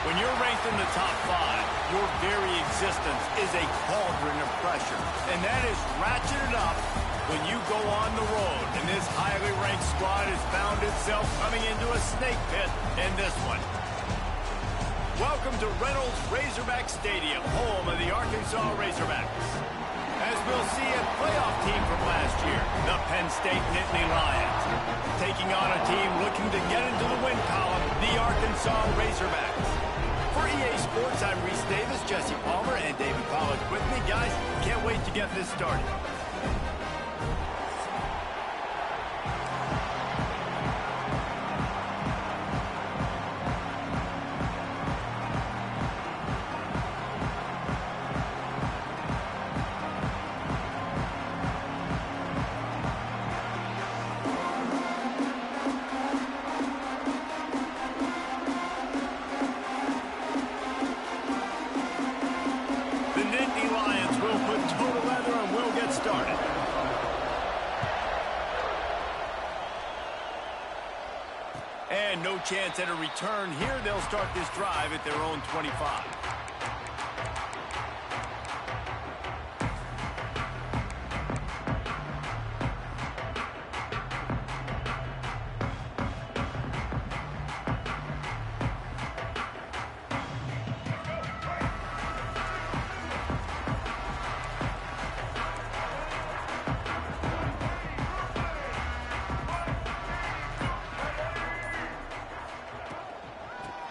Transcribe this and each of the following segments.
When you're ranked in the top 5, your very existence is a cauldron of pressure. And that is ratcheted up when you go on the road. And this highly ranked squad has found itself coming into a snake pit in this one. Welcome to Reynolds Razorback Stadium, home of the Arkansas Razorbacks. As we'll see a playoff team from last year, the Penn State Nittany Lions, taking on a team looking to get into the win column, the Arkansas Razorbacks. For EA Sports, I'm Reese Davis, Jesse Palmer, and David Pollack with me. Guys, can't wait to get this started. And no chance at a return here. They'll start this drive at their own 25.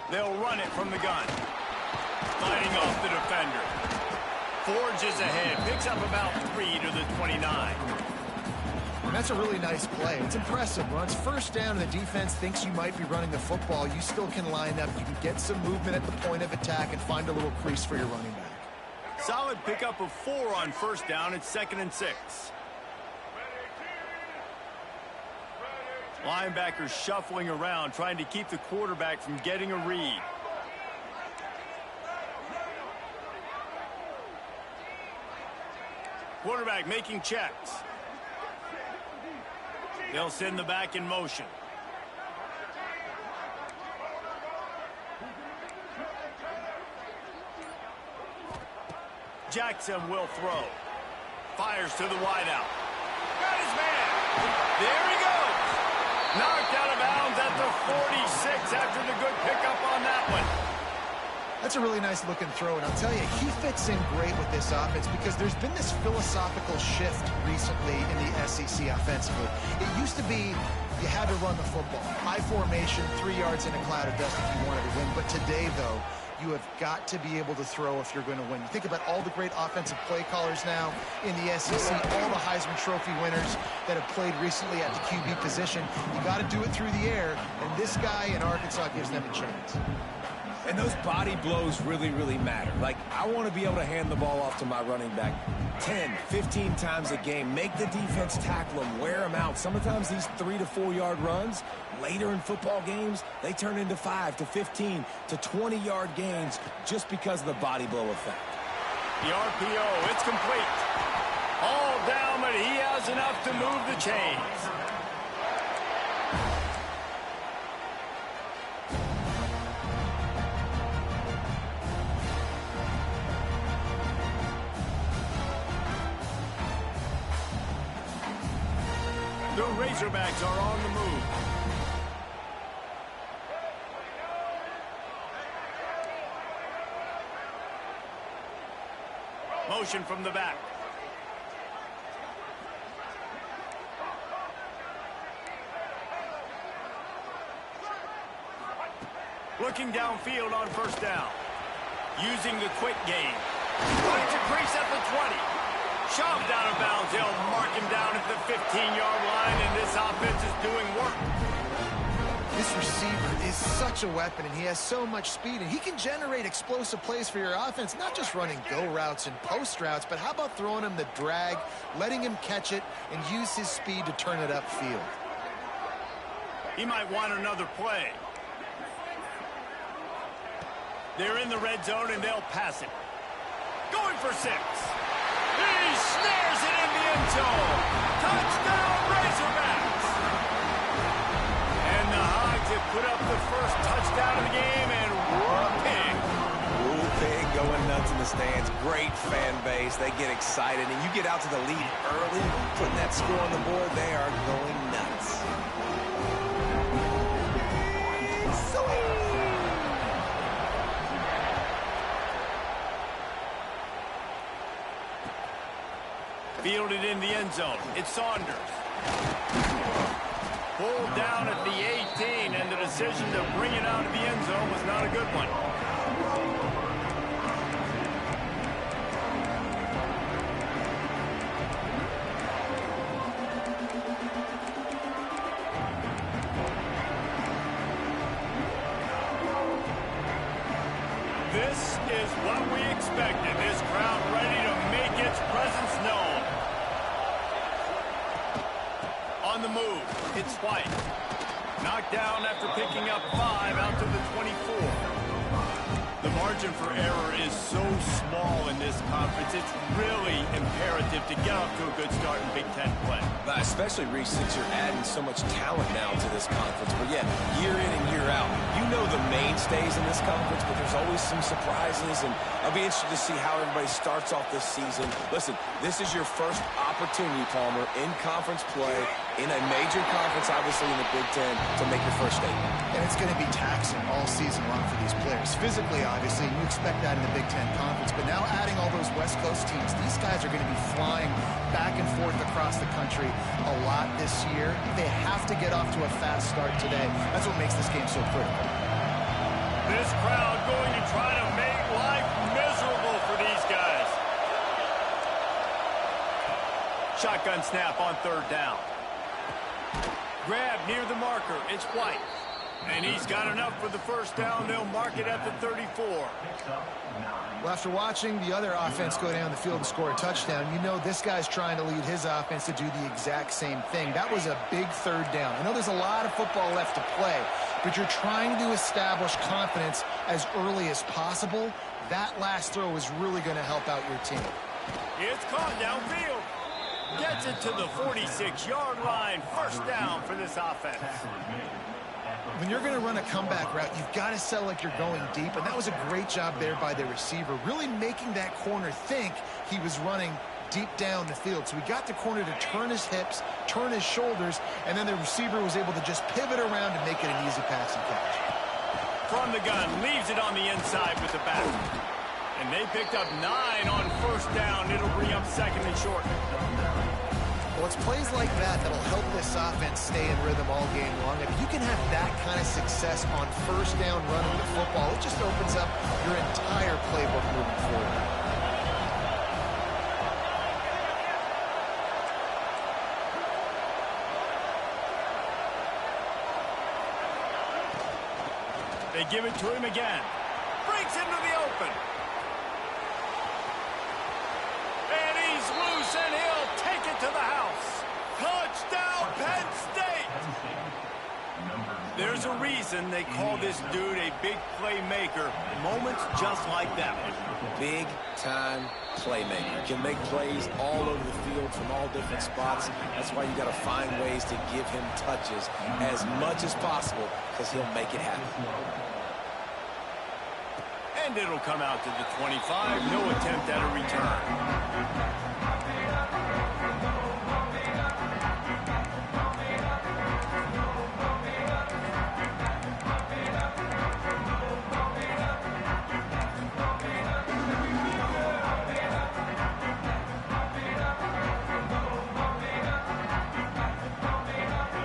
They'll run it from the gun. Fighting off the defender. Forges ahead. Picks up about 3 to the 29. That's a really nice play. It's impressive. When it's first down and the defense thinks you might be running the football, you still can line up. You can get some movement at the point of attack and find a little crease for your running back. Solid pickup of 4 on first down. It's 2nd and 6. Linebackers shuffling around, trying to keep the quarterback from getting a read. Quarterback making checks. They'll send the back in motion. Jackson will throw. Fires to the wideout. Got his man. There he goes. Knocked out of bounds at the 46 after the good pickup on that one. That's a really nice looking throw, and I'll tell you, he fits in great with this offense because there's been this philosophical shift recently in the SEC offensively. It used to be you had to run the football. High formation, 3 yards in a cloud of dust if you wanted to win. But today, though, you have got to be able to throw if you're going to win. You think about all the great offensive play callers now in the SEC, all the Heisman Trophy winners that have played recently at the QB position. You got to do it through the air, and this guy in Arkansas gives them a chance. And those body blows really, really matter. Like, I want to be able to hand the ball off to my running back 10, 15 times a game. Make the defense tackle them, wear them out. Sometimes these 3 to 4 yard runs, later in football games, they turn into 5 to 15 to 20 yard gains just because of the body blow effect. The RPO, it's complete. All down, but he has enough to move the chains. The Razorbacks are on the move. Motion from the back. Looking downfield on first down. Using the quick game. Finds a crease at the 20. Shoved out of bounds. They'll mark him down at the 15-yard line, and this offense is doing work. This receiver is such a weapon, and he has so much speed, and he can generate explosive plays for your offense, not just running go routes and post routes, but how about throwing him the drag, letting him catch it, and use his speed to turn it upfield. He might want another play. They're in the red zone, and they'll pass it. Going for 6. He snares it in the end zone. Touchdown, Razorbacks. And the Hogs have put up the first touchdown of the game, and what a pick. stands. Great fan base. They get excited, and you get out to the lead early, putting that score on the board, they are going nuts. Fielded in the end zone. It's Saunders. Pulled down at the 18, and the decision to bring it out of the end zone was not a good one. This is what we expected. This crowd ready to make its presence known. On the move, it's White. Knocked down after picking up 5 out to the 24. The margin for error is so small in this conference, it's really imperative to get off to a good start in Big Ten play. Especially, Reese, since you're adding so much talent now to this conference. But yet, year in and year out, you know the mainstays in this conference, but there's always some surprises, and I'll be interested to see how everybody starts off this season. Listen, this is your first opportunity, Palmer, in conference play, in a major conference, obviously in the Big Ten, to make your first statement. And it's going to be taxing all season long for these players. Physically, obviously, you expect that in the Big Ten Conference, but now adding all those West Coast teams, these guys are going to be flying back and forth across the country a lot this year. They have to get off to a fast start today. That's what makes this game so critical. This crowd going to try to make life miserable for these guys. Shotgun snap on third down. Grab near the marker. It's White. And he's got enough for the first down. They'll mark it at the 34. Well, after watching the other offense go down the field and score a touchdown, you know this guy's trying to lead his offense to do the exact same thing. That was a big third down. I know there's a lot of football left to play, but you're trying to establish confidence as early as possible. That last throw is really going to help out your team. It's caught downfield. Gets it to the 46-yard line. First down for this offense. When you're going to run a comeback route, you've got to sell like you're going deep, and that was a great job there by the receiver, really making that corner think he was running deep down the field. So he got the corner to turn his hips, turn his shoulders, and then the receiver was able to just pivot around and make it an easy pass and catch. From the gun, leaves it on the inside with the back. And they picked up 9 on first down. It'll bring up second and short. Well, it's plays like that that'll help this offense stay in rhythm all game long. If you can have that kind of success on first down running the football, it just opens up your entire playbook moving forward. They give it to him again. Breaks into the open. And he's loose, and he'll take it to the house. Touchdown, Penn State! There's a reason they call this dude a big playmaker. Moments just like that one. Big-time playmaker. Can make plays all over the field from all different spots. That's why you got to find ways to give him touches as much as possible, because he'll make it happen. And it'll come out to the 25. No attempt at a return.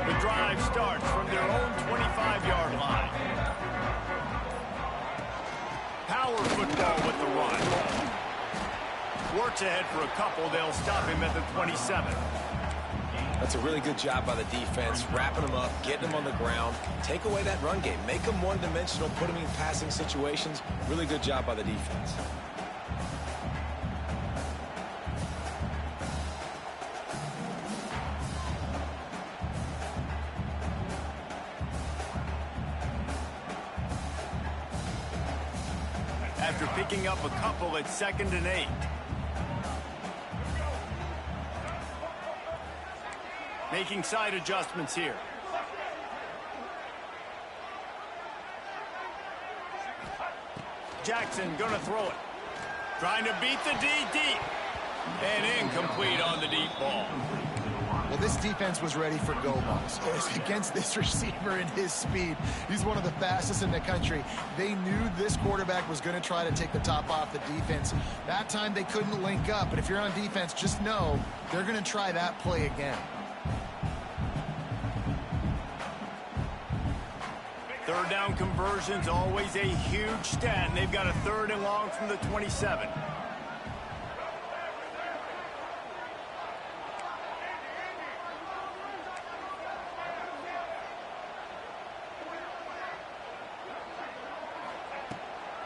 The drive starts from their own 25-yard line. Power football with the run. Works ahead for a couple. They'll stop him at the 27. That's a really good job by the defense, wrapping them up, getting them on the ground, take away that run game, make them one-dimensional, put them in passing situations. Really good job by the defense. After picking up a couple at 2nd and 8. Making side adjustments here. Jackson gonna throw it. Trying to beat the D deep. And incomplete on the deep ball. Well, this defense was ready for go balls. Against this receiver and his speed, he's one of the fastest in the country. They knew this quarterback was going to try to take the top off the defense. That time they couldn't link up, but if you're on defense, just know they're going to try that play again. Third down conversion's always a huge stat, and they've got a 3rd and long from the 27.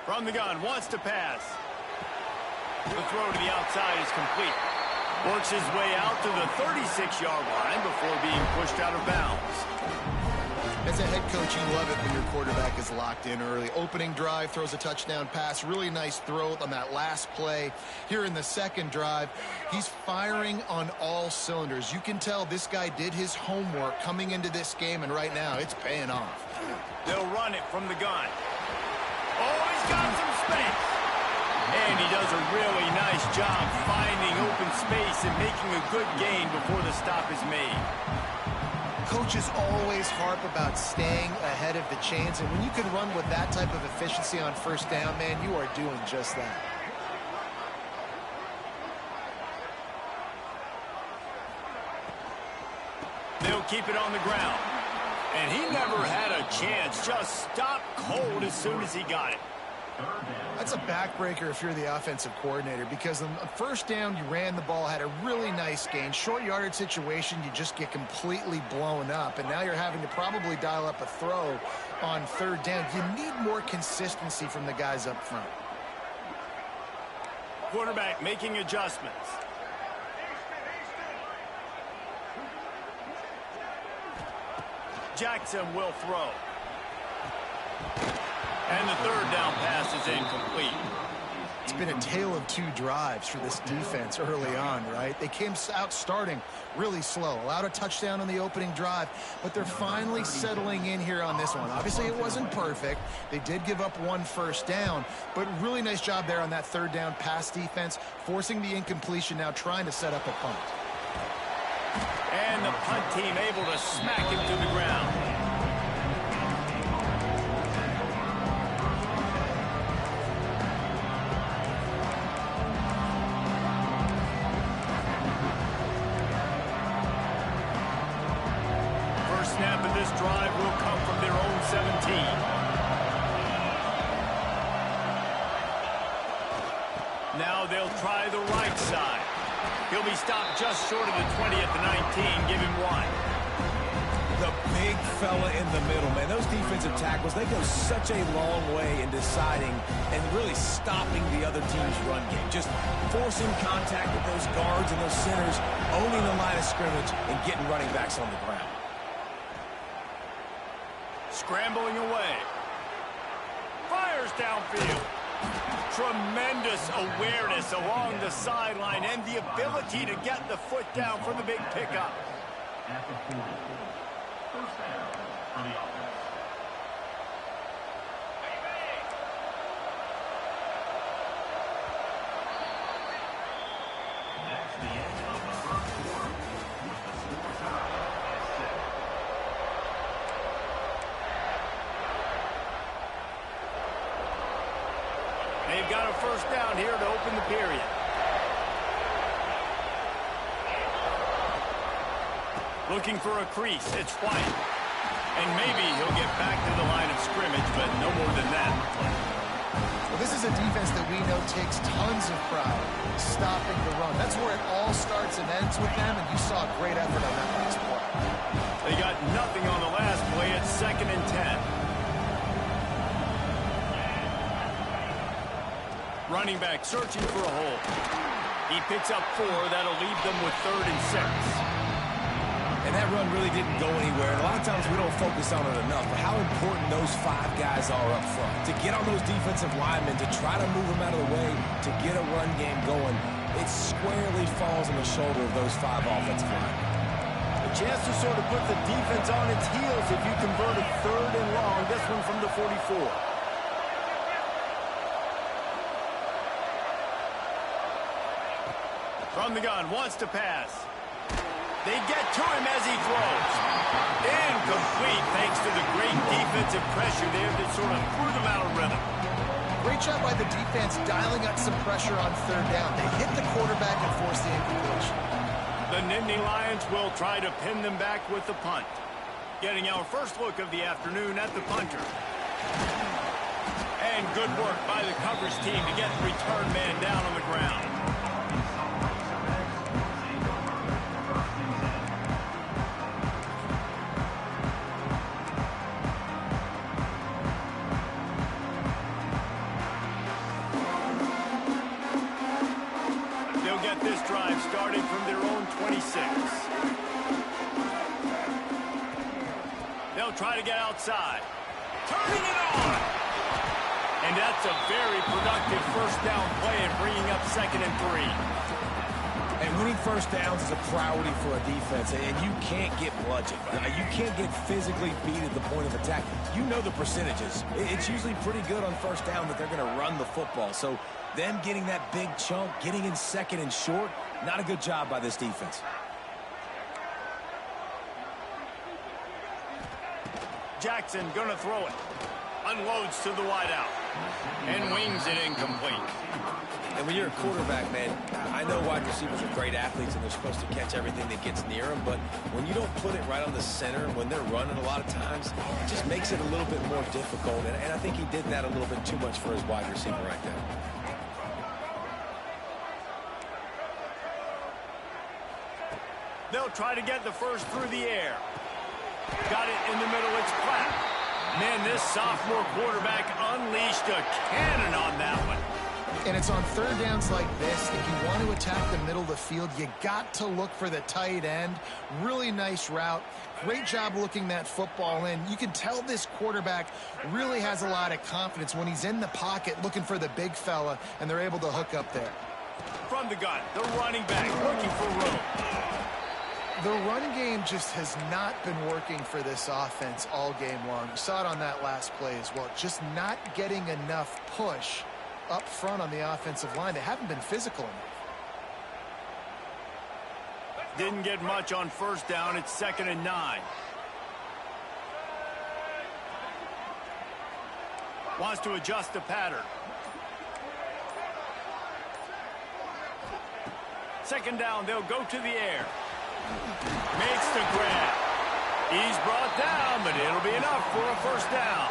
From the gun, wants to pass. The throw to the outside is complete. Works his way out to the 36-yard line before being pushed out of bounds. As a head coach, you love it when your quarterback is locked in early. Opening drive, throws a touchdown pass. Really nice throw on that last play. Here in the second drive, he's firing on all cylinders. You can tell this guy did his homework coming into this game, and right now it's paying off. They'll run it from the gun. Oh, he's got some space. And he does a really nice job finding open space and making a good gain before the stop is made. Coaches always harp about staying ahead of the chains, and when you can run with that type of efficiency on first down, man, you are doing just that. They'll keep it on the ground. And he never had a chance. Just stopped cold as soon as he got it. That's a backbreaker if you're the offensive coordinator, because on first down, you ran the ball, had a really nice gain. Short yardage situation, you just get completely blown up, and now you're having to probably dial up a throw on 3rd down. You need more consistency from the guys up front. Quarterback making adjustments. Jackson will throw. And the 3rd down pass is incomplete. It's been a tale of 2 drives for this defense early on, right? They came out starting really slow, allowed a touchdown on the opening drive, but they're finally settling in here on this one. Obviously, it wasn't perfect. They did give up 1 first down, but really nice job there on that 3rd down pass defense, forcing the incompletion, now trying to set up a punt. And the punt team able to smack him to the ground. Snap of this drive will come from their own 17. Now they'll try the right side. He'll be stopped just short of the 20 at the 19. Give him 1. The big fella in the middle, man. Those defensive tackles, they go such a long way in deciding and really stopping the other team's run game. Just forcing contact with those guards and those centers, owning the line of scrimmage, and getting running backs on the ground. Scrambling away. Fires downfield. Tremendous awareness along the sideline and the ability to get the foot down for the big pickup. At the 40. First down for the offense. That's the end of the first quarter with the score tied at 6. They've got a first down here to open the period. Looking for a crease. It's White. And maybe he'll get back to the line of scrimmage, but no more than that. Well, this is a defense that we know takes tons of pride stopping the run. That's where it all starts and ends with them, and you saw a great effort on that last play. They got nothing on the last play. It's 2nd and 10. Running back searching for a hole. He picks up 4. That'll leave them with 3rd and 6. And that run really didn't go anywhere. And a lot of times we don't focus on it enough, but how important those 5 guys are up front. To get on those defensive linemen, to try to move them out of the way, to get a run game going, it squarely falls on the shoulder of those 5 offensive linemen. A chance to sort of put the defense on its heels if you convert a 3rd and long. This one from the 44. From the gun, wants to pass. They get to him as he throws. Incomplete thanks to the great defensive pressure there that sort of threw them out of rhythm. Great job by the defense dialing up some pressure on third down. They hit the quarterback and forced the incompletion. The Nittany Lions will try to pin them back with the punt. Getting our first look of the afternoon at the punter. And good work by the coverage team to get the return man down on the ground. They'll get this drive started from their own 26. They'll try to get outside. Turning it on! And that's a very productive first down play and bringing up 2nd and 3. And winning first downs is a priority for a defense, and you can't get bludgeoned. You can't get physically beat at the point of attack. You know the percentages. It's usually pretty good on first down that they're going to run the football. So them getting that big chunk, getting in 2nd and short, not a good job by this defense. Jackson going to throw it. Unloads to the wideout. And wings it incomplete. And when you're a quarterback, man, I know wide receivers are great athletes and they're supposed to catch everything that gets near them, but when you don't put it right on the center, when they're running a lot of times, it just makes it a little bit more difficult. And I think he did that a little bit too much for his wide receiver right there. They'll try to get the first through the air. Got it in the middle. It's Platt. Man, this sophomore quarterback unleashed a cannon on that one. And it's on third downs like this. If you want to attack the middle of the field, you got to look for the tight end. Really nice route. Great job looking that football in. You can tell this quarterback really has a lot of confidence when he's in the pocket looking for the big fella, and they're able to hook up there. From the gun, the running back looking for room. The run game just has not been working for this offense all game long. You saw it on that last play as well. Just not getting enough push up front on the offensive line. They haven't been physical enough. Didn't get much on first down. It's 2nd and 9. Wants to adjust the pattern. 2nd down, they'll go to the air. Makes the grab. He's brought down, but it'll be enough for a first down.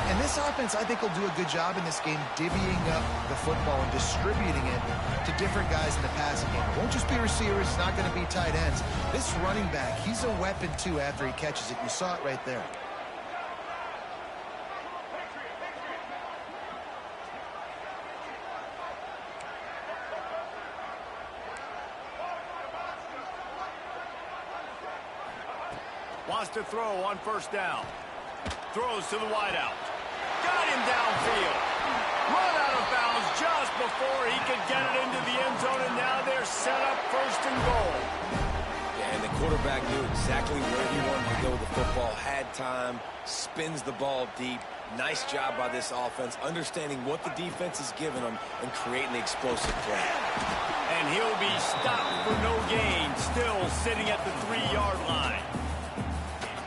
And this offense, I think, will do a good job in this game divvying up the football and distributing it to different guys in the passing game. It won't just be receivers. It's not going to be tight ends. This running back, he's a weapon, too, after he catches it. You saw it right there. Wants to throw on first down. Throws to the wideout. Got him downfield. Run out of bounds just before he could get it into the end zone, and now they're set up 1st and goal. Yeah, and the quarterback knew exactly where he wanted to go with the football, had time, spins the ball deep. Nice job by this offense, understanding what the defense is giving them and creating the explosive play. And he'll be stopped for no gain, still sitting at the 3-yard line.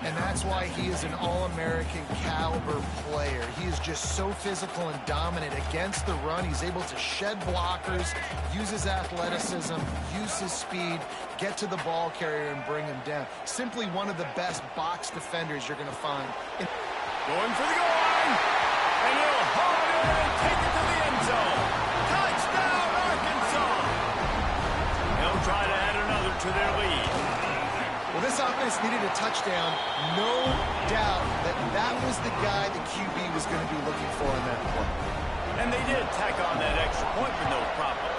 And that's why he is an All-American caliber player. He is just so physical and dominant against the run. He's able to shed blockers, use his athleticism, use his speed, get to the ball carrier and bring him down. Simply one of the best box defenders you're going to find. Going for the goal line. And he'll haul it in and take it to the end zone. Touchdown, Arkansas. They'll try to add another to their lead. Well, this offense needed a touchdown. No doubt that was the guy the QB was going to be looking for in that play. And they did tack on that extra point with no problem.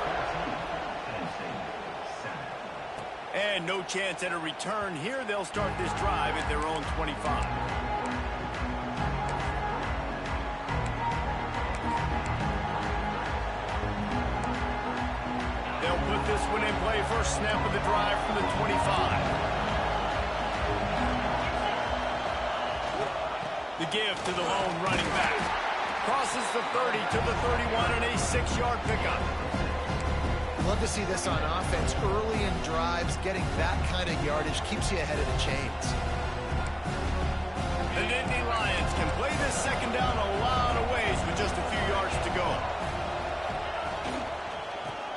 And no chance at a return here. They'll start this drive at their own 25. They'll put this one in play. First snap of the drive from the 25. The give to the lone running back. Crosses the 30 to the 31 and a 6-yard pickup. Love to see this on offense. Early in drives, getting that kind of yardage keeps you ahead of the chains. The Nittany Lions can play this second down a lot of ways with just a few yards to go.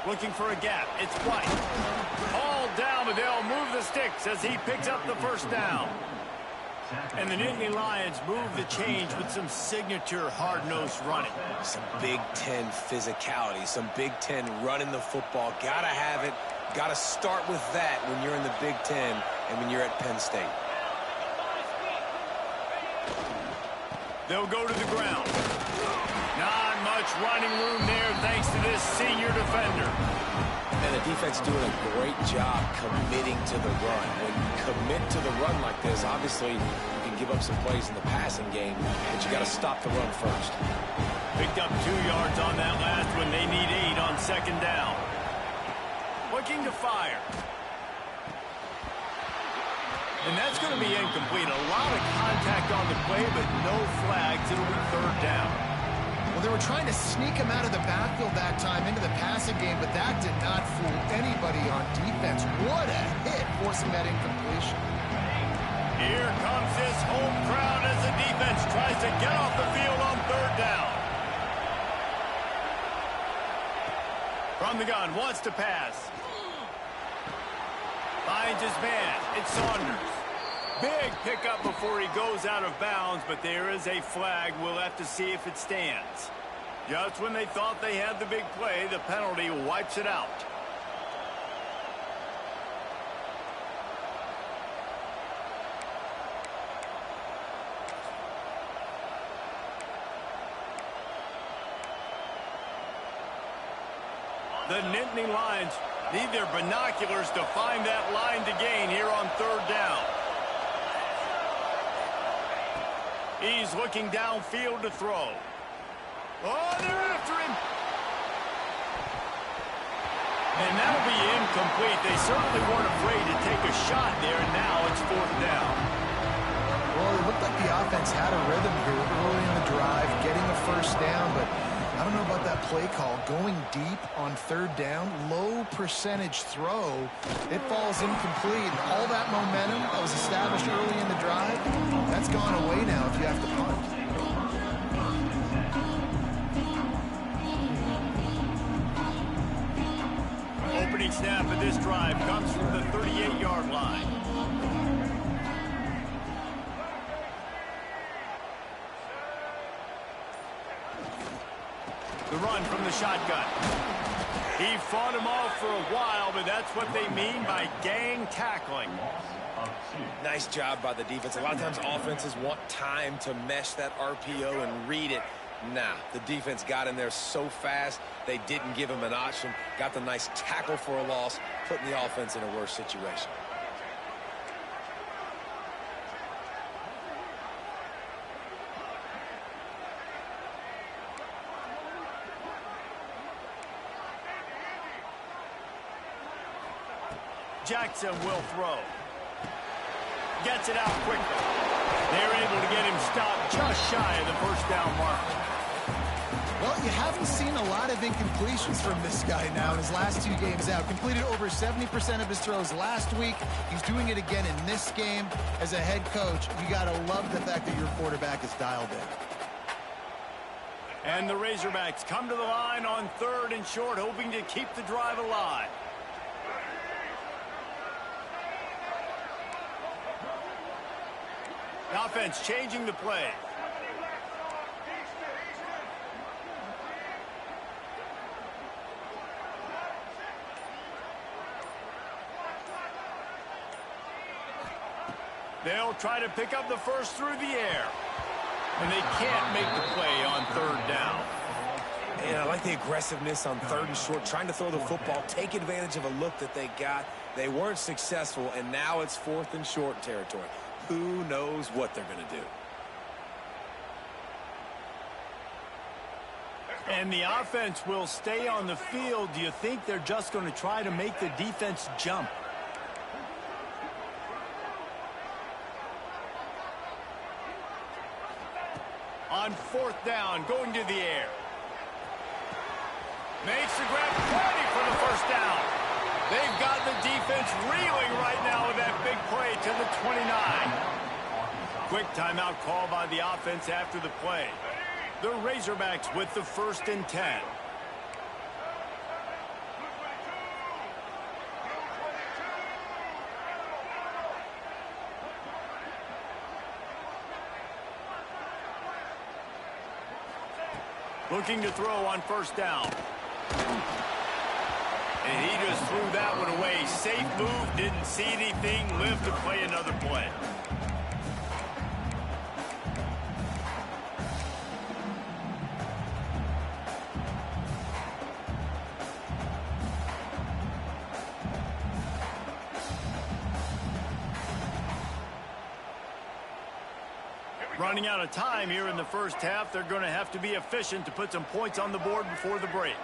Looking for a gap. It's White. All down, but they'll move the sticks as he picks up the first down. And the Nittany Lions move the change with some signature hard-nosed running. Some Big Ten physicality, some Big Ten running the football. Gotta have it. Gotta start with that when you're in the Big Ten and when you're at Penn State. They'll go to the ground. Not much running room there thanks to this senior defender. And the defense doing a great job committing to the run. When you commit to the run like this, obviously you can give up some plays in the passing game, but you got to stop the run first. Picked up 2 yards on that last one. They need 8 on second down. Looking to fire. And that's going to be incomplete. A lot of contact on the play, but no flags. It'll be third down. Well, they were trying to sneak him out of the backfield that time into the passing game, but that did not fool anybody on defense. What a hit, forcing that incompletion. Here comes this home crowd as the defense tries to get off the field on third down. From the gun, wants to pass. Finds his man. It's Saunders. Big pickup before he goes out of bounds, but there is a flag. We'll have to see if it stands. Just when they thought they had the big play, the penalty wipes it out. The Nittany Lions need their binoculars to find that line to gain here on third down. He's looking downfield to throw. Oh, they're after him. And that'll be incomplete. They certainly weren't afraid to take a shot there, and now it's fourth down. Well, it looked like the offense had a rhythm here early in the drive, getting a first down, but I don't know about that play call. Going deep on third down, low percentage throw, it falls incomplete. And all that momentum that was established early in the drive, that's gone away now if you have to punt. Opening snap of this drive comes from the 38-yard line. The run from the shotgun. He fought him off for a while, but that's what they mean by gang tackling. Nice job by the defense. A lot of times offenses want time to mesh that RPO and read it. Nah, the defense got in there so fast, they didn't give him an option. Got the nice tackle for a loss, putting the offense in a worse situation. Jackson will throw. Gets it out quickly. They're able to get him stopped just shy of the first down mark. Well, you haven't seen a lot of incompletions from this guy now in his last 2 games out. Completed over 70% of his throws last week. He's doing it again in this game. As a head coach, you got to love the fact that your quarterback is dialed in. And the Razorbacks come to the line on third and short, hoping to keep the drive alive. The offense changing the play. They'll try to pick up the first through the air. And they can't make the play on third down. And I like the aggressiveness on third and short, trying to throw the football, take advantage of a look that they got. They weren't successful, and now it's fourth and short territory. Who knows what they're going to do? And the offense will stay on the field. Do you think they're just going to try to make the defense jump? On fourth down, going to the air. Makes the grab, ready for the first first down. They've got the defense reeling right now with that big play to the 29. Quick timeout call by the offense after the play. The Razorbacks with the 1st and 10. Looking to throw on first down. And he just threw that one away. Safe move, didn't see anything, lived to play another play. Running out of time here in the first half. They're going to have to be efficient to put some points on the board before the break.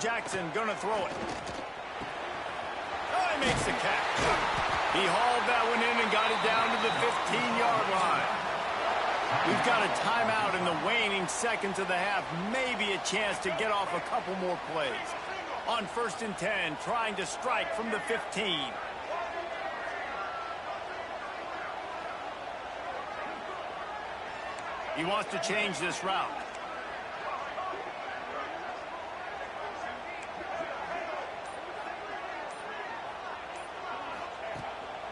Jackson going to throw it. Oh, he makes the catch. He hauled that one in and got it down to the 15-yard line. We've got a timeout in the waning seconds of the half. Maybe a chance to get off a couple more plays. On 1st and 10, trying to strike from the 15. He wants to change this route.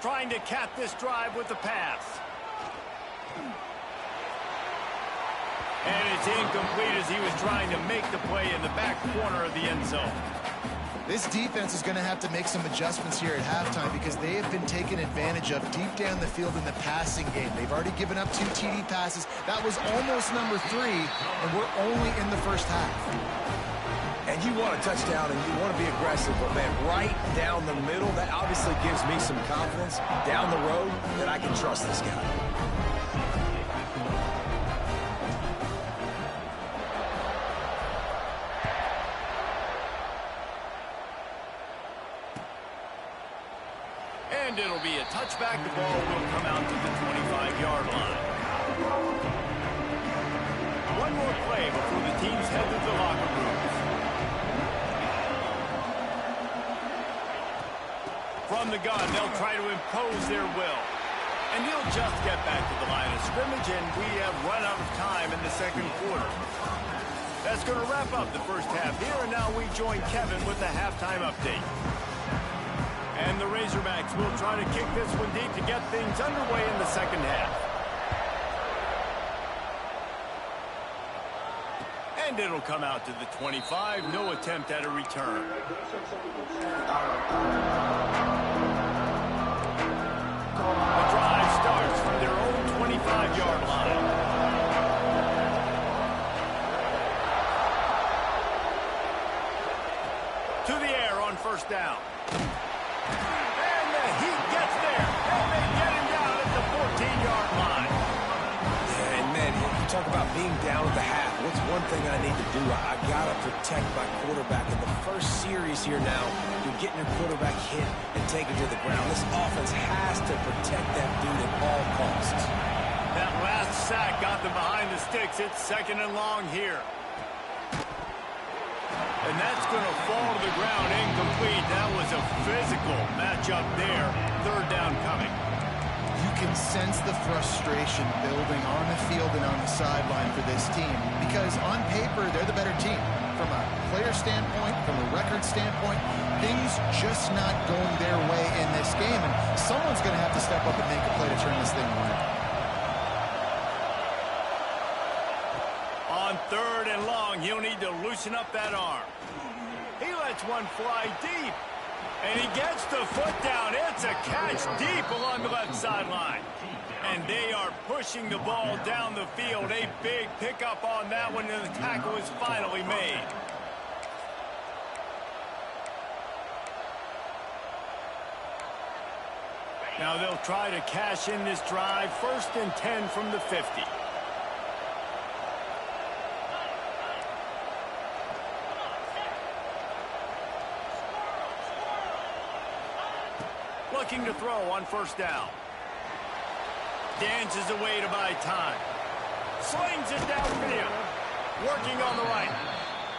Trying to cap this drive with the pass. And it's incomplete as he was trying to make the play in the back corner of the end zone. This defense is going to have to make some adjustments here at halftime because they have been taken advantage of deep down the field in the passing game. They've already given up 2 TD passes. That was almost number 3, and we're only in the first half. And you want a touchdown and you want to be aggressive, but man, right down the middle, that obviously gives me some confidence down the road that I can trust this guy. And it'll be a touchback. The ball will come out to the 25-yard line. One more play before the teams head to the locker rooms. From the gun, they'll try to impose their will. And he'll just get back to the line of scrimmage, and we have run out of time in the second quarter. That's going to wrap up the first half here, and now we join Kevin with the halftime update. And the Razorbacks will try to kick this one deep to get things underway in the second half. And it'll come out to the 25. No attempt at a return. The drive starts from their own 25-yard line. To the air on first down. And the Heat gets there. And they get him down at the 14-yard line. Yeah, and man, you talk about being down at the half. What's one thing I need to do? I got to protect my quarterback. In the first series here now, you're getting your quarterback hit and taken to the ground. This offense has to protect that dude at all costs. That last sack got them behind the sticks. It's 2nd and long here. And that's going to fall to the ground incomplete. That was a physical matchup there. 3rd down coming. You can sense the frustration building on the field and on the sideline for this team because on paper, they're the better team. From a player standpoint, from a record standpoint, things just not going their way in this game. And someone's going to have to step up and make a play to turn this thing around. On 3rd and long, he'll need to loosen up that arm. He lets one fly deep. And he gets the foot down. It's a catch deep along the left sideline. And they are pushing the ball down the field. A big pickup on that one, and the tackle is finally made. Now they'll try to cash in this drive. 1st and 10 from the 50. Looking to throw on first down. Dances away to buy time. Slings it downfield. Working on the right.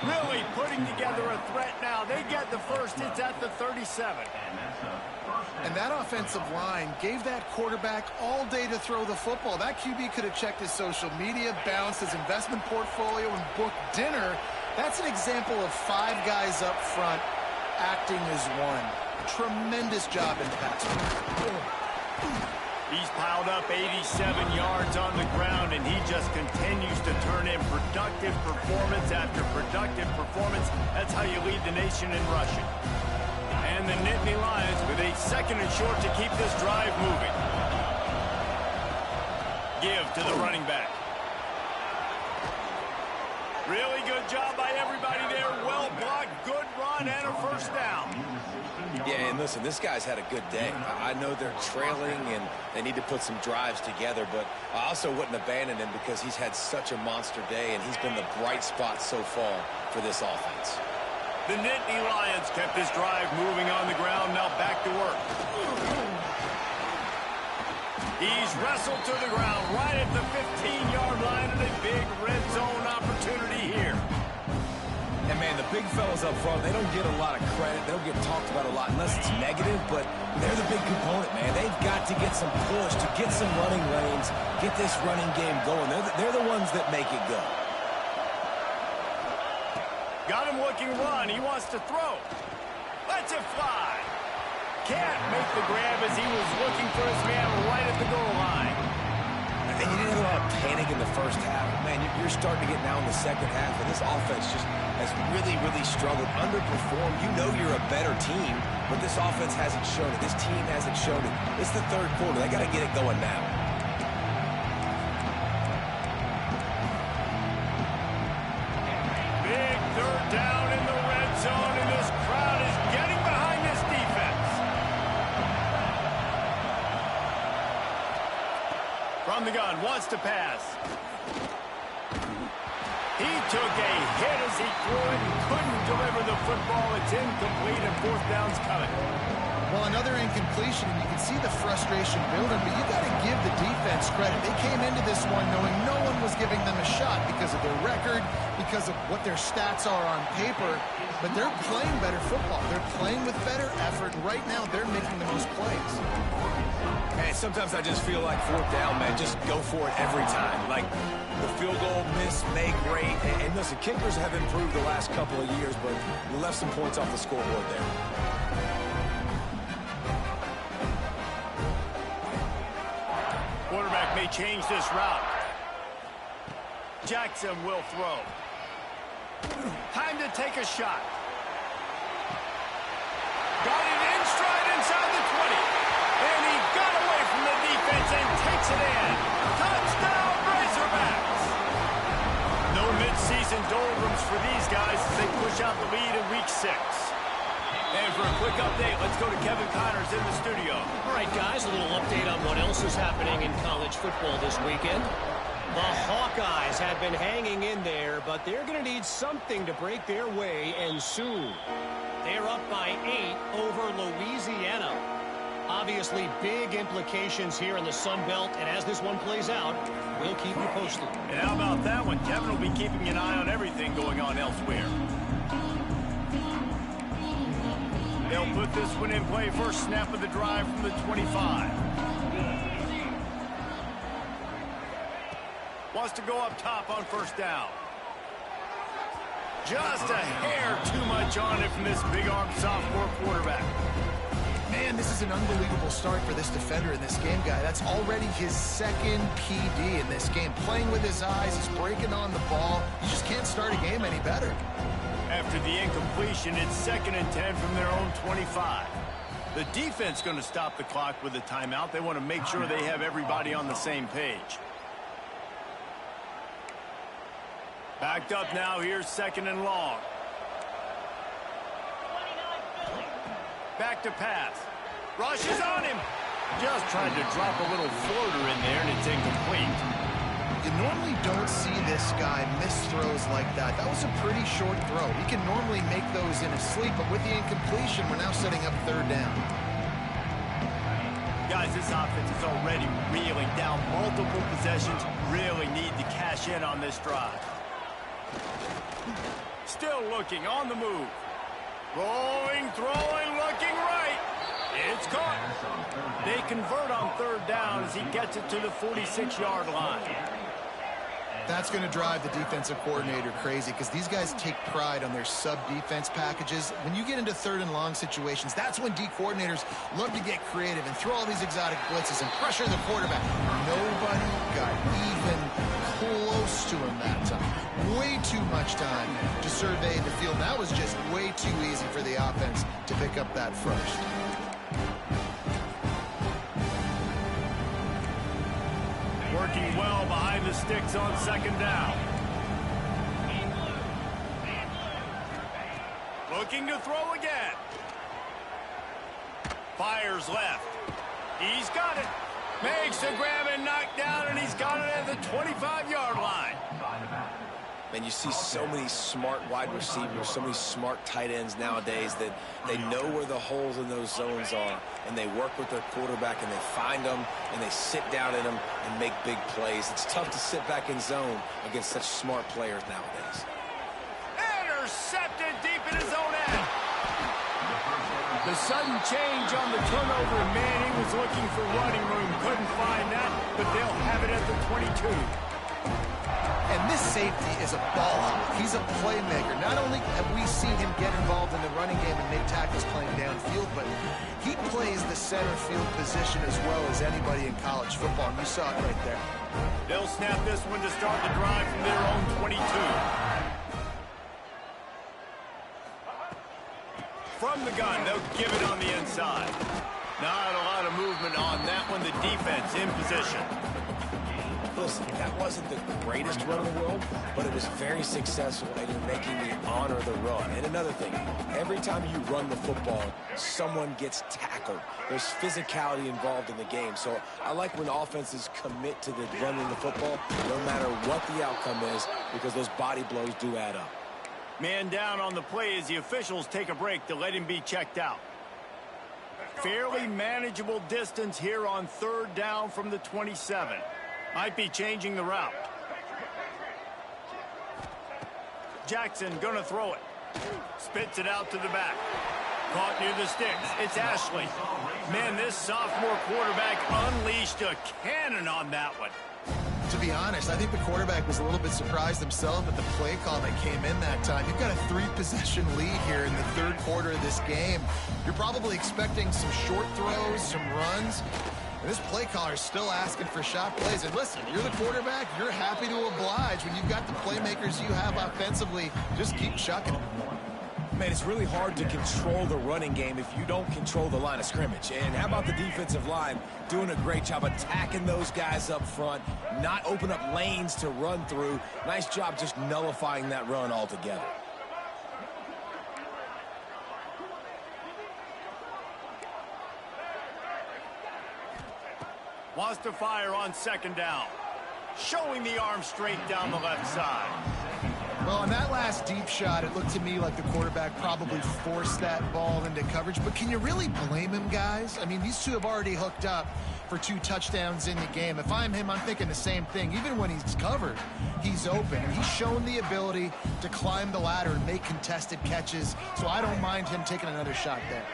Really putting together a threat now. They get the first. It's at the 37. And that offensive line gave that quarterback all day to throw the football. That QB could have checked his social media, balanced his investment portfolio, and booked dinner. That's an example of 5 guys up front acting as one. A tremendous job in the pass. He's piled up 87 yards on the ground, and he just continues to turn in productive performance after productive performance. That's how you lead the nation in rushing. And the Nittany Lions with a 2nd and short to keep this drive moving. Give to the running back. Really good job by everybody there. Well blocked, good run, and a first down. Yeah, and listen, this guy's had a good day. I know they're trailing and they need to put some drives together, but I also wouldn't abandon him because he's had such a monster day, and he's been the bright spot so far for this offense. The Nittany Lions kept this drive moving on the ground. Now back to work. He's wrestled to the ground right at the 15-yard line, and a big red zone opportunity here. And, man, the big fellas up front, they don't get a lot of credit. They don't get talked about a lot unless it's negative, but they're the big component, man. They've got to get some push, to get some running lanes, get this running game going. They're the ones that make it go. Got him looking run. He wants to throw. Lets it fly. Can't make the grab as he was looking for his man right at the goal line. And you didn't have a lot of panic in the first half. Man, you're starting to get now in the second half, and this offense just has really, really struggled, underperformed. You know you're a better team, but this offense hasn't shown it. This team hasn't shown it. It's the third quarter. They got to get it going now. Big third down in the red zone, and this crowd is getting behind this defense. From the gun, wants to pass. He took a hit as he threw it and couldn't deliver the football. It's incomplete, and 4th down's coming. Well, another incompletion, and you can see the frustration building, but you got to give the defense credit. They came into this one knowing no one was giving them a shot because of their record, because of what their stats are on paper, but they're playing better football. They're playing with better effort, and right now they're making the most plays. And sometimes I just feel like 4th down, man, just go for it every time. Like the field goal miss, make rate. And listen, kickers have improved the last couple of years, but we left some points off the scoreboard there. Quarterback may change this route. Jackson will throw. Time to take a shot. Got it in stride inside the 20. And he got away from the defense and takes it in. Touchdown, Razorbacks! No mid-season doldrums for these guys as they push out the lead in Week 6. And for a quick update, let's go to Kevin Connors in the studio. All right, guys, a little update on what else is happening in college football this weekend. The Hawkeyes have been hanging in there, but they're going to need something to break their way, and soon. They're up by 8 over Louisiana. Obviously, big implications here in the Sun Belt, and as this one plays out, we'll keep you posted. And how about that one? Kevin will be keeping an eye on everything going on elsewhere. They'll put this one in play. First snap of the drive from the 25. Wants to go up top on 1st down. Just a hair too much on it from this big-armed sophomore quarterback. Man, this is an unbelievable start for this defender in this game, guy. That's already his 2nd PD in this game. Playing with his eyes, he's breaking on the ball. You just can't start a game any better. After the incompletion, it's 2nd and 10 from their own 25. The defense going to stop the clock with a timeout. They want to make sure they have everybody on the same page. Backed up now. Here's 2nd and long. Back to pass. Rush is on him. Just tried to drop a little floater in there, and it's incomplete. You normally don't see this guy miss throws like that. That was a pretty short throw. He can normally make those in his sleep, but with the incompletion, we're now setting up 3rd down. Guys, this offense is already reeling down multiple possessions. Really need to cash in on this drive. Still looking on the move. Rolling, throwing, looking right. It's caught. They convert on third down as he gets it to the 46-yard line. That's going to drive the defensive coordinator crazy because these guys take pride on their sub-defense packages. When you get into third and long situations, that's when D coordinators love to get creative and throw all these exotic blitzes and pressure the quarterback. Nobody got even close to him that time. Way too much time to survey the field. That was just way too easy for the offense to pick up that first. Working well behind the sticks on second down. Looking to throw again. Fires left. He's got it. Makes the grab and knock down, and he's got it at the 25-yard line. And you see so many smart wide receivers, so many smart tight ends nowadays that they know where the holes in those zones are, and they work with their quarterback, and they find them, and they sit down in them and make big plays. It's tough to sit back in zone against such smart players nowadays. Intercepted deep in his own end. The sudden change on the turnover, and Manning was looking for running room. Couldn't find that, but they'll have it at the 22. And this safety is a ball hawk. He's a playmaker. Not only have we seen him get involved in the running game and make tackles playing downfield, but he plays the center field position as well as anybody in college football. And you saw it right there. They'll snap this one to start the drive from their own 22. From the gun, they'll give it on the inside. Not a lot of movement on that one. The defense in position. Listen, that wasn't the greatest run in the world, but it was very successful, and you're making me honor the run. And another thing, every time you run the football, someone gets tackled. There's physicality involved in the game. So I like when offenses commit to the running the football, no matter what the outcome is, because those body blows do add up. Man down on the play as the officials take a break to let him be checked out. Fairly manageable distance here on third down from the 27. Might be changing the route. Jackson gonna throw it. Spits it out to the back. Caught near the sticks. It's Ashley. Man, this sophomore quarterback unleashed a cannon on that one. To be honest, I think the quarterback was a little bit surprised himself at the play call that came in that time. You've got a 3-possession lead here in the third quarter of this game. You're probably expecting some short throws, some runs. And this play caller is still asking for shot plays. And listen, you're the quarterback. You're happy to oblige. When you've got the playmakers you have offensively, just keep chucking them. Man, it's really hard to control the running game if you don't control the line of scrimmage. And how about the defensive line doing a great job attacking those guys up front, not open up lanes to run through. Nice job just nullifying that run altogether. Wants to fire on second down. Showing the arm straight down the left side. Well, on that last deep shot, it looked to me like the quarterback probably forced that ball into coverage. But can you really blame him, guys? I mean, these two have already hooked up for 2 touchdowns in the game. If I'm him, I'm thinking the same thing. Even when he's covered, he's open. And he's shown the ability to climb the ladder and make contested catches. So I don't mind him taking another shot there.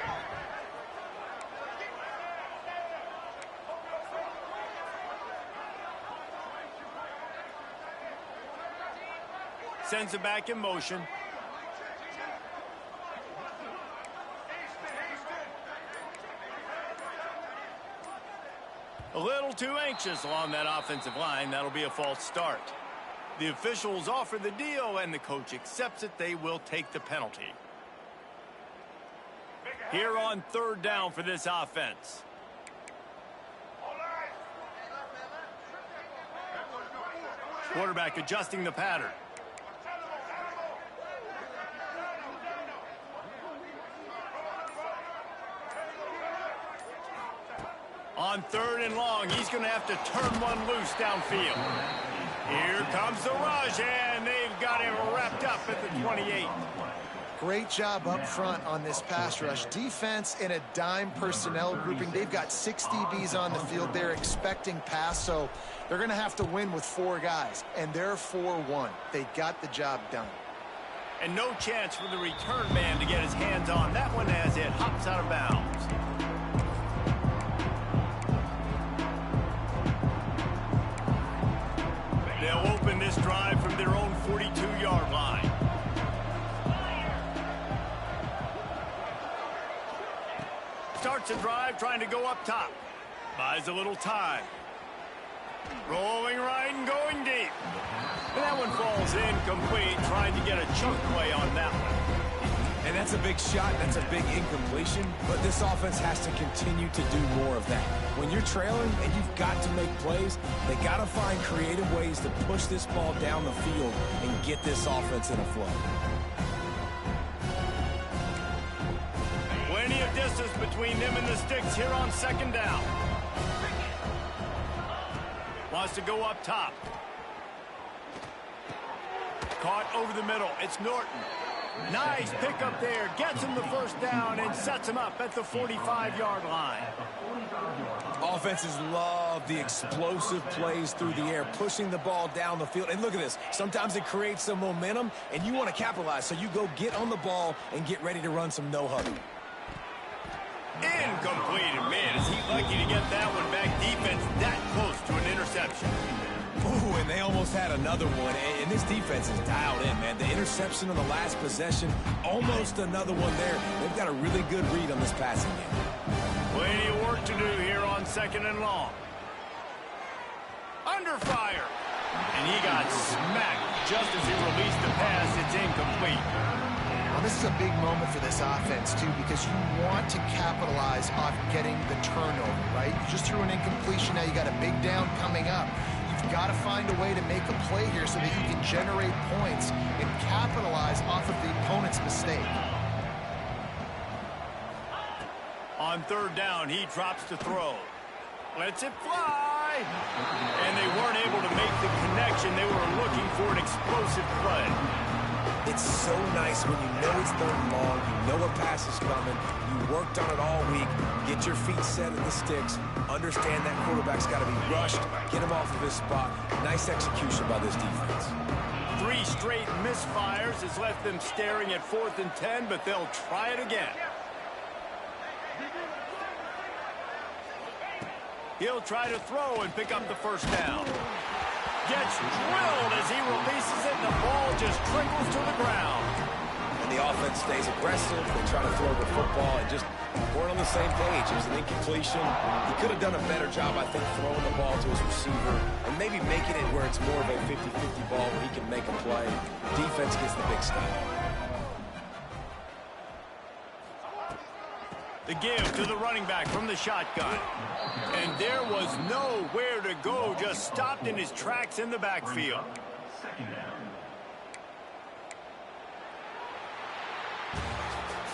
Sends it back in motion. A little too anxious along that offensive line. That'll be a false start. The officials offer the deal, and the coach accepts it. They will take the penalty. Here on third down for this offense. Quarterback adjusting the pattern. On third and long, he's going to have to turn one loose downfield. Here comes the rush, and they've got him wrapped up at the 28. Great job up front on this pass rush. Defense in a dime personnel grouping. They've got 6 DBs on the field. They're expecting pass, so they're going to have to win with 4 guys, and they're 4-1. They got the job done. And no chance for the return man to get his hands on that one as it hops out of bounds. They'll open this drive from their own 42-yard line. Starts a drive trying to go up top. Buys a little time. Rolling right and going deep. And that one falls incomplete, trying to get a chunk play on that one. And that's a big shot, that's a big incompletion, but this offense has to continue to do more of that. When you're trailing and you've got to make plays, they got to find creative ways to push this ball down the field and get this offense in a flow. Plenty of distance between them and the sticks here on second down. Wants to go up top. Caught over the middle. It's Norton. Nice pickup there. Gets him the first down and sets him up at the 45-yard line. Offenses love the explosive plays through the air, pushing the ball down the field. And look at this. Sometimes it creates some momentum, and you want to capitalize. So you go get on the ball and get ready to run some no-huddle. Incomplete. Man, is he lucky to get that one back. Defense that close to an interception. Ooh, and they almost had another one. And this defense is dialed in, man. The interception on the last possession, almost another one there. They've got a really good read on this passing game. Plenty of work to do here on second and long. Under fire. And he got smacked just as he released the pass. It's incomplete. Well, this is a big moment for this offense, too, because you want to capitalize off getting the turnover, right? You just threw an incompletion. Now you got a big down coming up. You've got to find a way to make a play here so that you can generate points and capitalize off of the opponent's mistake. On third down, he drops to throw. Lets it fly. And they weren't able to make the connection. They were looking for an explosive play. It's so nice when you know it's third and long, you know a pass is coming, you worked on it all week, get your feet set at the sticks, understand that quarterback's got to be rushed, get him off of his spot. Nice execution by this defense. 3 straight misfires has left them staring at 4th and 10, but they'll try it again. He'll try to throw and pick up the first down. Gets drilled as he releases it, and the ball just trickles to the ground. And the offense stays aggressive. They try to throw the football and just weren't on the same page. It was an incompletion. He could have done a better job, I think, throwing the ball to his receiver and maybe making it where it's more of a 50-50 ball where he can make a play. Defense gets the big stop. The give to the running back from the shotgun. And there was nowhere to go, just stopped in his tracks in the backfield.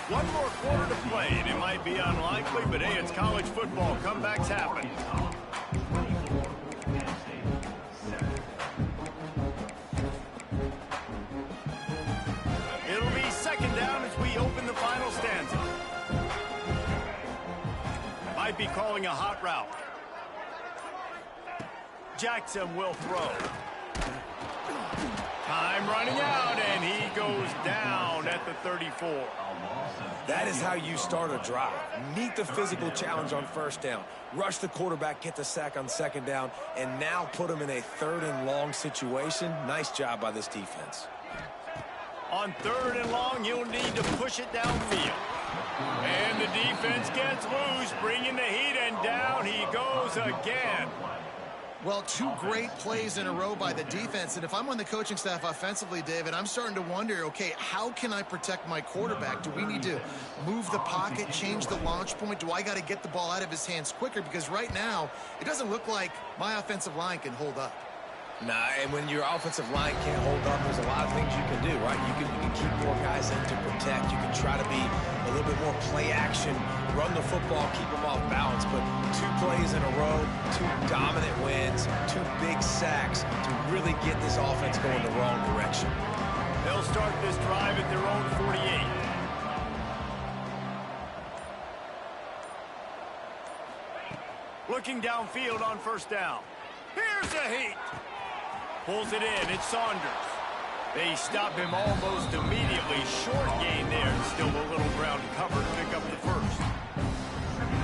One more quarter to play, and it might be unlikely, but hey, it's college football. Comebacks happen. It'll be second down as we open the final stanza. Might be calling a hot route. Jackson will throw. Time running out, and he goes down at the 34. That is how you start a drive. Meet the physical challenge on first down. Rush the quarterback, get the sack on second down, and now put him in a 3rd and long situation. Nice job by this defense. On 3rd and long, you'll need to push it downfield. And the defense gets loose, bringing the heat, and down he goes again. Well, 2 great plays in a row by the defense, and if I'm on the coaching staff offensively, David, I'm starting to wonder, okay, how can I protect my quarterback? Do we need to move the pocket, change the launch point? Do I got to get the ball out of his hands quicker? Because right now, it doesn't look like my offensive line can hold up. Nah, and when your offensive line can't hold up, there's a lot of things you can do, right? You can keep more guys in to protect. You can try to be a little bit more play action, run the football, keep them off balance. But 2 plays in a row, 2 dominant wins, 2 big sacks to really get this offense going the wrong direction. They'll start this drive at their own 48. Looking downfield on first down. Here's a heat. Pulls it in. It's Saunders. They stop him almost immediately. Short gain there. Still a little ground to cover to pick up the first.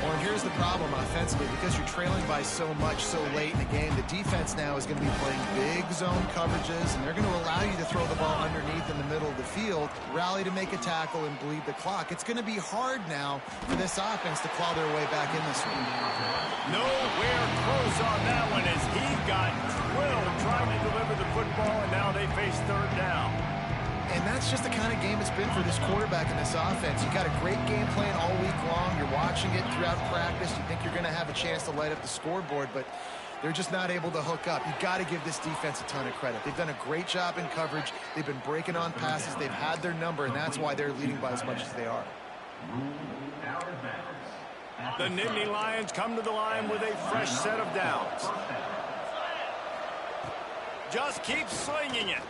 Well, and here's the problem offensively. Because you're trailing by so much so late in the game, the defense now is going to be playing big zone coverages, and they're going to allow you to throw the ball underneath in the middle of the field, rally to make a tackle, and bleed the clock. It's going to be hard now for this offense to claw their way back in this one. Nowhere close on that one as he got drilled trying to deliver the football, and now they face third down. And that's just the kind of game it's been for this quarterback in this offense. You've got a great game plan all week long. You're watching it throughout practice. You think you're going to have a chance to light up the scoreboard, but they're just not able to hook up. You've got to give this defense a ton of credit. They've done a great job in coverage. They've been breaking on passes. They've had their number, and that's why they're leading by as much as they are. The Nittany Lions come to the line with a fresh set of downs. Just keep slinging it.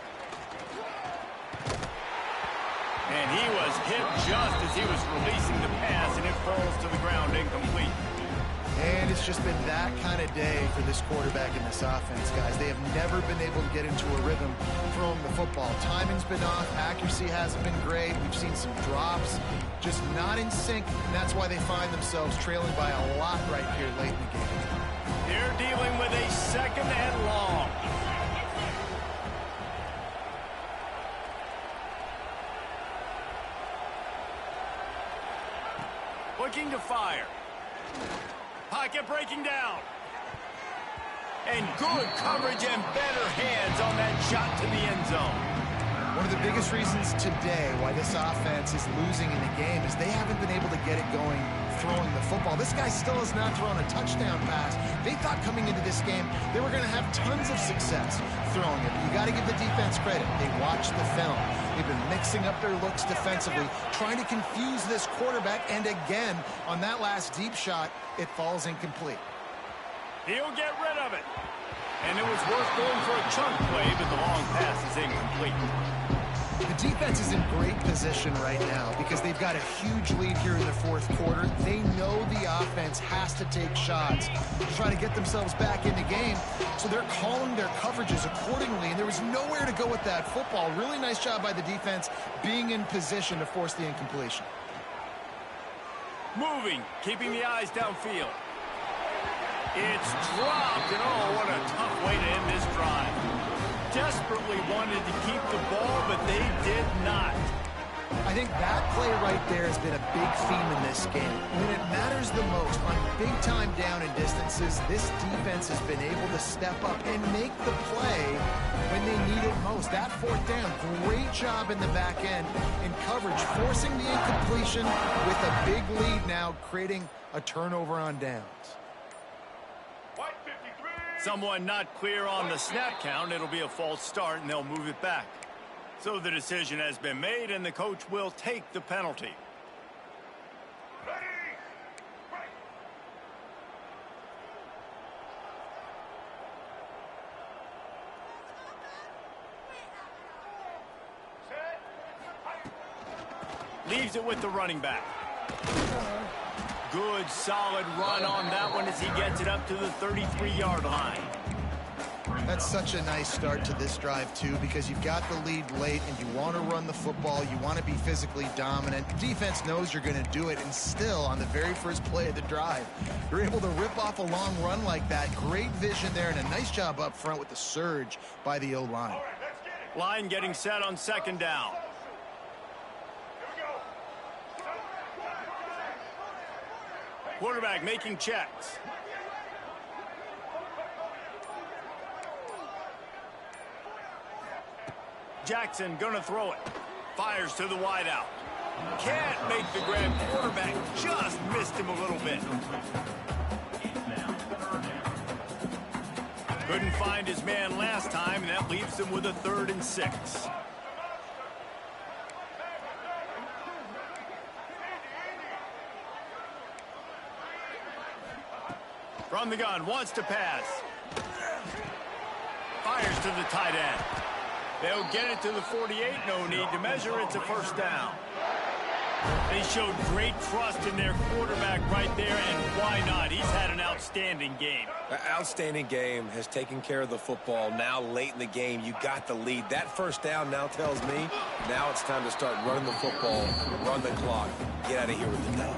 And he was hit just as he was releasing the pass, and it falls to the ground incomplete. And it's just been that kind of day for this quarterback in this offense, guys. They have never been able to get into a rhythm throwing the football. Timing's been off. Accuracy hasn't been great. We've seen some drops, just not in sync, and that's why they find themselves trailing by a lot right here late in the game. They're dealing with a second and long. Looking to fire. Pocket breaking down. And good coverage and better hands on that shot to the end zone. One of the biggest reasons today why this offense is losing in the game is they haven't been able to get it going throwing the football. This guy still has not thrown a touchdown pass. They thought coming into this game they were going to have tons of success throwing it. But you got to give the defense credit. They watched the film. They've been mixing up their looks defensively, trying to confuse this quarterback. And again, on that last deep shot, it falls incomplete. He'll get rid of it. And it was worth going for a chunk play, but the long pass is incomplete. The defense is in great position right now because they've got a huge lead here in the fourth quarter. They know the offense has to take shots to try to get themselves back in the game, so they're calling their coverages accordingly, and there was nowhere to go with that football. Really nice job by the defense being in position to force the incompletion. Moving, keeping the eyes downfield. It's dropped, and oh, what a tough way to end this drive. Desperately wanted to keep the ball, but they did not. I think that play right there has been a big theme in this game. When it matters the most, on big-time down and distances, this defense has been able to step up and make the play when they need it most. That fourth down, great job in the back end in coverage, forcing the incompletion with a big lead now, creating a turnover on downs. Someone not clear on the snap count. It'll be a false start, and they'll move it back. So the decision has been made, and the coach will take the penalty. Leaves it with the running back. Good, solid run on that one as he gets it up to the 33-yard line. That's such a nice start to this drive, too, because you've got the lead late and you want to run the football. You want to be physically dominant. The defense knows you're going to do it, and still, on the very first play of the drive, you're able to rip off a long run like that. Great vision there, and a nice job up front with the surge by the O-line. Line getting set on second down. Quarterback making checks. Jackson gonna throw it. Fires to the wideout. Can't make the grab. Quarterback just missed him a little bit. Couldn't find his man last time, and that leaves him with a 3rd and 6. From the gun, wants to pass. Fires to the tight end. They'll get it to the 48. No need to measure. It's a first down. They showed great trust in their quarterback right there, and why not? He's had an outstanding game. An outstanding game, has taken care of the football. Now late in the game, you got the lead. That first down now tells me now it's time to start running the football, run the clock, get out of here with the dub.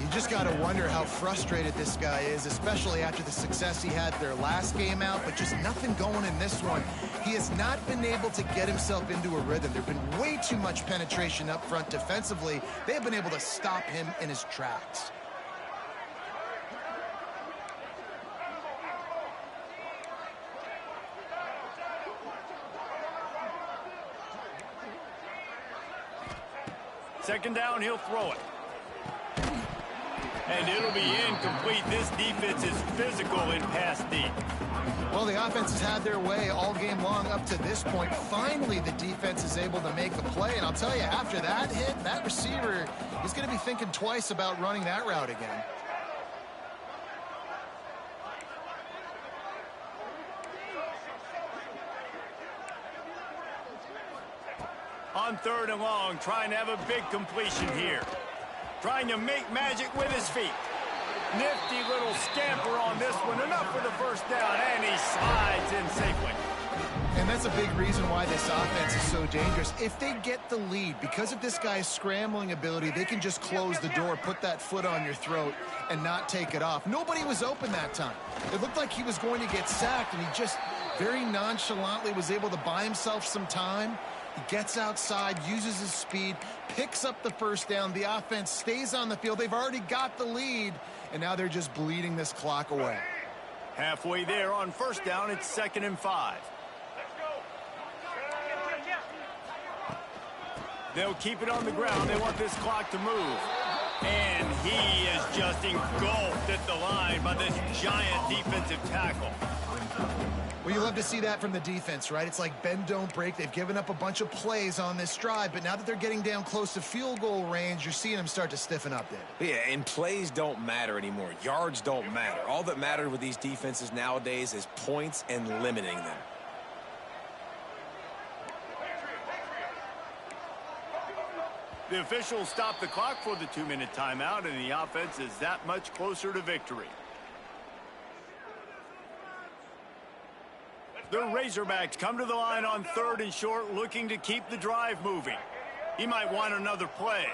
You just got to wonder how frustrated this guy is, especially after the success he had their last game out, but just nothing going in this one. He has not been able to get himself into a rhythm. There's been way too much penetration up front defensively. They have been able to stop him in his tracks. Second down, he'll throw it. And it'll be incomplete. This defense is physical in pass deep. Well, the offense has had their way all game long up to this point. Finally, the defense is able to make a play. And I'll tell you, after that hit, that receiver is going to be thinking twice about running that route again. On third and long, trying to have a big completion here. Trying to make magic with his feet. Nifty little scamper on this one. Enough for the first down, and he slides in safely. And that's a big reason why this offense is so dangerous. If they get the lead, because of this guy's scrambling ability, they can just close the door, put that foot on your throat, and not take it off. Nobody was open that time. It looked like he was going to get sacked, and he just very nonchalantly was able to buy himself some time. He gets outside, uses his speed, picks up the first down. The offense stays on the field. They've already got the lead, and now they're just bleeding this clock away. Halfway there on first down, it's 2nd and 5. They'll keep it on the ground. They want this clock to move. And he is just engulfed at the line by this giant defensive tackle. Well, you love to see that from the defense, right? It's like bend, don't break. They've given up a bunch of plays on this drive, but now that they're getting down close to field goal range, you're seeing them start to stiffen up there. Yeah, and plays don't matter anymore. Yards don't matter. All that matters with these defenses nowadays is points and limiting them. The officials stop the clock for the 2-minute timeout, and the offense is that much closer to victory. The Razorbacks come to the line on 3rd and short, looking to keep the drive moving. He might want another play.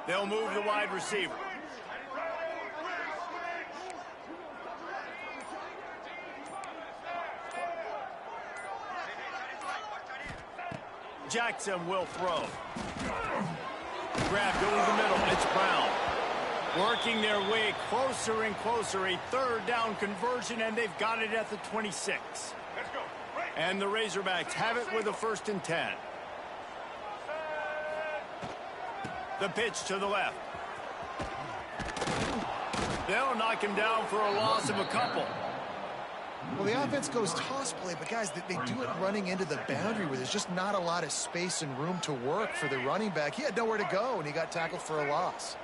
They'll move the wide receiver. Jackson will throw. Grabbed over the middle. It's Brown. Working their way closer and closer. A 3rd down conversion, and they've got it at the 26. And the Razorbacks have it with a 1st and 10. The pitch to the left. They'll knock him down for a loss of a couple. Well, the offense goes toss play, but guys, they do it running into the boundary where there's just not a lot of space and room to work for the running back. He had nowhere to go, and he got tackled for a loss.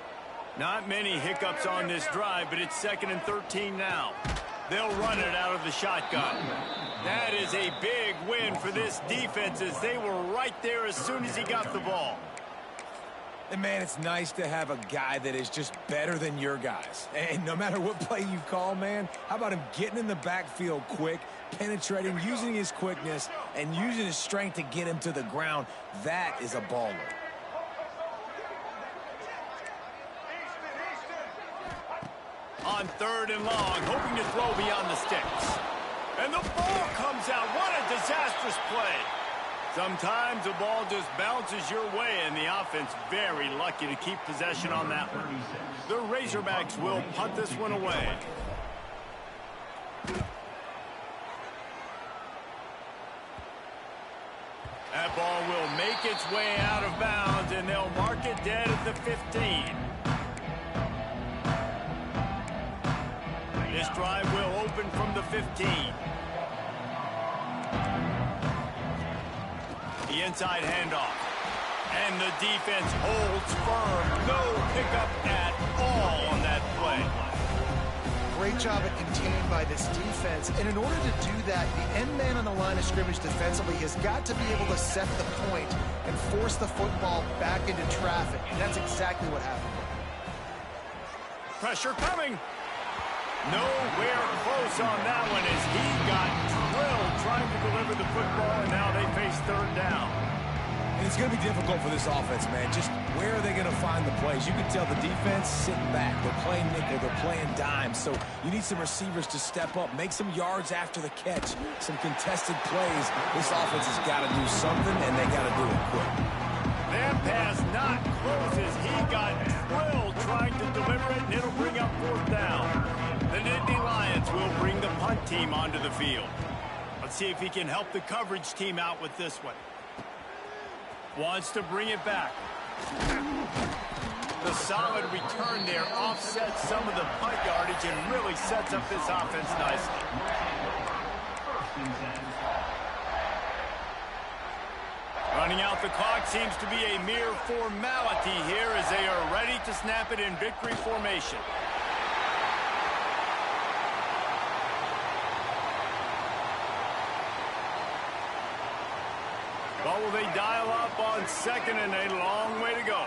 Not many hiccups on this drive, but it's 2nd and 13 now. They'll run it out of the shotgun. That is a big win for this defense, as they were right there as soon as he got the ball. And, man, it's nice to have a guy that is just better than your guys. And no matter what play you call, man, how about him getting in the backfield quick, penetrating, using his quickness, and using his strength to get him to the ground? That is a baller. On 3rd and long, hoping to throw beyond the sticks. And the ball comes out. What a disastrous play. Sometimes the ball just bounces your way, and the offense very lucky to keep possession on that one. The Razorbacks will punt this one away. That ball will make its way out of bounds, and they'll mark it dead at the 15. This drive will open from the 15. The inside handoff. And the defense holds firm. No pickup at all on that play. Great job at contained by this defense. And in order to do that, the end man on the line of scrimmage defensively has got to be able to set the point and force the football back into traffic. And that's exactly what happened. Pressure coming. Nowhere close on that one as he got drilled trying to deliver the football, and now they face third down. And it's going to be difficult for this offense, man. Just where are they going to find the plays? You can tell the defense sitting back. They're playing nickel. They're playing dime. So you need some receivers to step up, make some yards after the catch, some contested plays. This offense has got to do something, and they got to do it quick. That pass not close as he got drilled trying to deliver it, and it'll bring up fourth down. The Nittany Lions will bring the punt team onto the field. Let's see if he can help the coverage team out with this one. Wants to bring it back. The solid return there offsets some of the punt yardage and really sets up this offense nicely. Running out the clock seems to be a mere formality here as they are ready to snap it in victory formation. But will they dial up on second and a long way to go?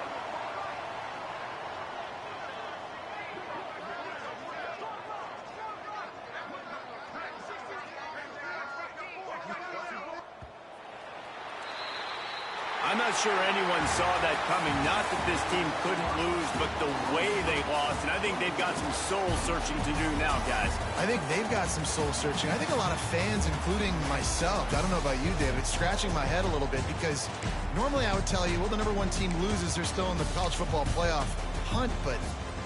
I'm not sure anyone saw that coming. Not that this team couldn't lose, but the way they lost. And I think they've got some soul-searching to do now, guys. I think they've got some soul-searching. I think a lot of fans, including myself, I don't know about you, David, scratching my head a little bit because normally I would tell you, well, the #1 team loses, they're still in the college football playoff hunt, but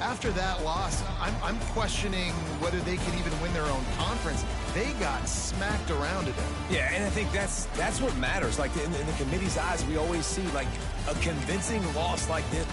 after that loss, I'm questioning whether they can even win their own conference. They got smacked around today. Yeah, and I think that's what matters. Like in the committee's eyes, we always see like a convincing loss like this.